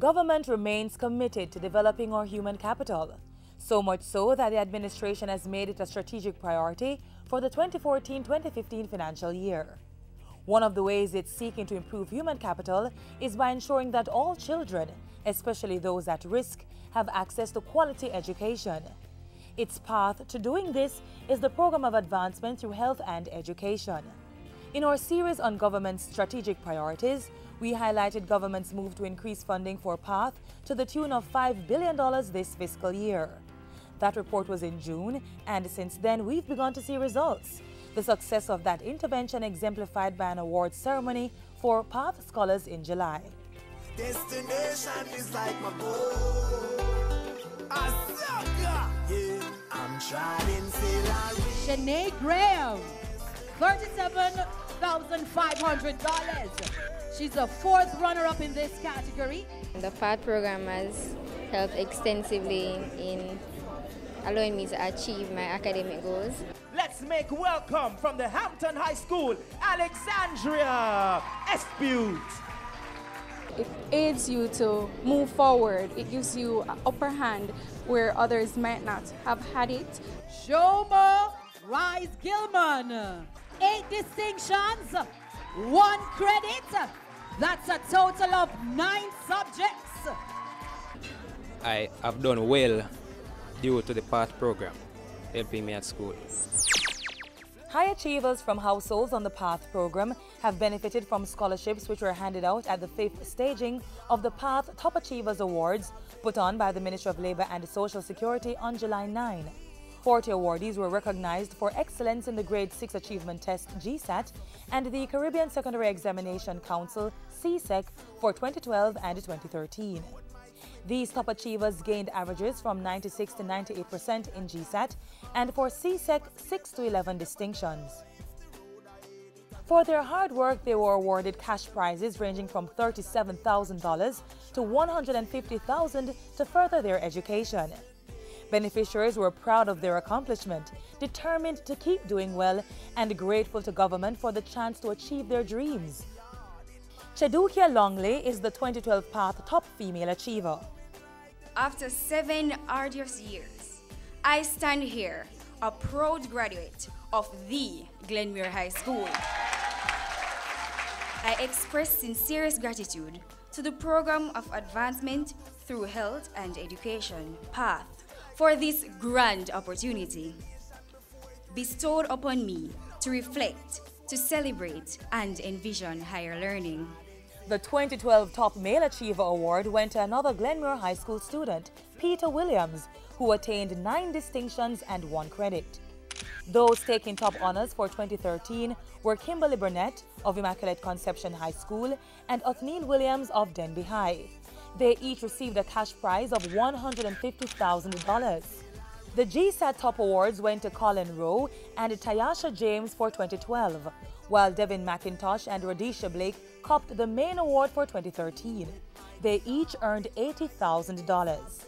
government remains committed to developing our human capital, so much so that the administration has made it a strategic priority for the 2014-2015 financial year. One of the ways it's seeking to improve human capital is by ensuring that all children, especially those at risk, have access to quality education. Its path to doing this is the Program of Advancement through Health and Education. In our series on government's strategic priorities, we highlighted government's move to increase funding for PATH to the tune of $5 billion this fiscal year. That report was in June, and since then we've begun to see results. The success of that intervention exemplified by an awards ceremony for PATH scholars in July. Destination is like my goal. I'm trying Shanae Graham, $37,500. She's a fourth runner-up in this category. The PATH program has helped extensively in allowing me to achieve my academic goals. Let's make welcome from the Hampton High School, Alexandria, Espeut. It aids you to move forward. It gives you an upper hand where others might not have had it. Jomo-Rhys Gilman, 8 distinctions, 1 credit. That's a total of 9 subjects. I have done well due to the PATH program, helping me at school. High achievers from households on the PATH program have benefited from scholarships which were handed out at the 5th staging of the PATH Top Achievers Awards put on by the Ministry of Labour and Social Security on July 9. 40 awardees were recognized for excellence in the Grade 6 Achievement Test GSAT and the Caribbean Secondary Examination Council CSEC for 2012 and 2013. These top achievers gained averages from 96 to 98% in GSAT and for CSEC 6 to 11 distinctions. For their hard work, they were awarded cash prizes ranging from $37,000 to $150,000 to further their education. Beneficiaries were proud of their accomplishment, determined to keep doing well, and grateful to government for the chance to achieve their dreams. Chedukia Longley is the 2012 PATH Top Female Achiever. After 7 arduous years, I stand here, a proud graduate of the Glenmuir High School. I express sincerest gratitude to the Program of Advancement through Health and Education, PATH, for this grand opportunity bestowed upon me to reflect, to celebrate, and envision higher learning. The 2012 Top Male Achiever Award went to another Glenmuir High School student, Peter Williams, who attained 9 distinctions and 1 credit. Those taking top honors for 2013 were Kimberly Burnett of Immaculate Conception High School and Othniel Williams of Denby High. They each received a cash prize of $150,000. The GSAT Top Awards went to Colin Rowe and Tayasha James for 2012, while Devin Mcintosh and Rodesha Blake copped the main award for 2013. They each earned $80,000.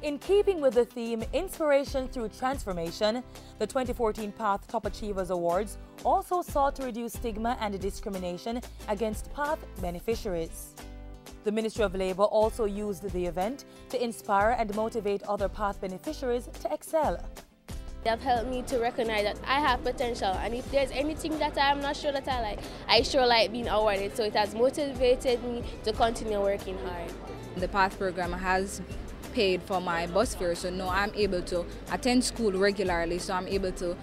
In keeping with the theme Inspiration Through Transformation, the 2014 PATH Top Achievers Awards also sought to reduce stigma and discrimination against PATH beneficiaries. The Ministry of Labour also used the event to inspire and motivate other PATH beneficiaries to excel. They have helped me to recognize that I have potential, and if there's anything that I'm not sure that I like, I sure like being awarded, so it has motivated me to continue working hard. The PATH program has paid for my bus fare, so now I'm able to attend school regularly, so I'm able to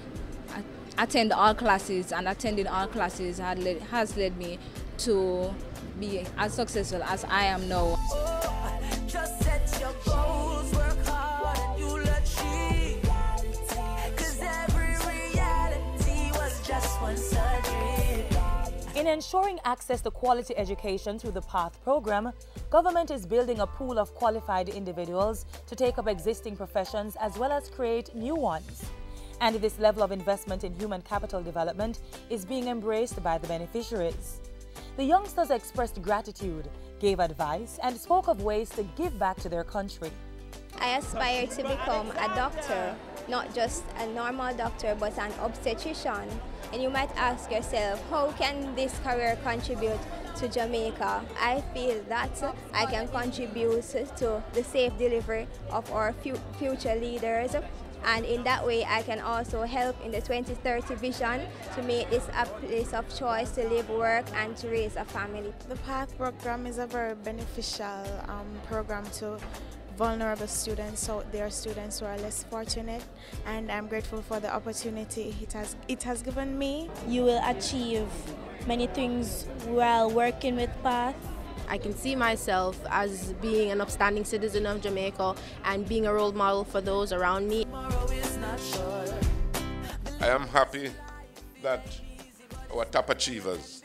attend all classes, and attending all classes has led me to be as successful as I am now. Just set your goals, work hard, and you'll achieve. 'Cause every reality was just one surgery. In ensuring access to quality education through the PATH program, government is building a pool of qualified individuals to take up existing professions as well as create new ones. And this level of investment in human capital development is being embraced by the beneficiaries. The youngsters expressed gratitude, gave advice, and spoke of ways to give back to their country. I aspire to become a doctor, not just a normal doctor, but an obstetrician. And you might ask yourself, how can this career contribute to Jamaica? I feel that I can contribute to the safe delivery of our future leaders, and in that way I can also help in the 2030 vision to make this a place of choice to live, work, and to raise a family. The PATH program is a very beneficial program to vulnerable students out there, students who are less fortunate, and I'm grateful for the opportunity it has given me. You will achieve many things while working with PATH. I can see myself as being an upstanding citizen of Jamaica and being a role model for those around me. I am happy that our top achievers,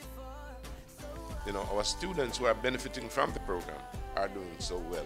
our students who are benefiting from the program, are doing so well.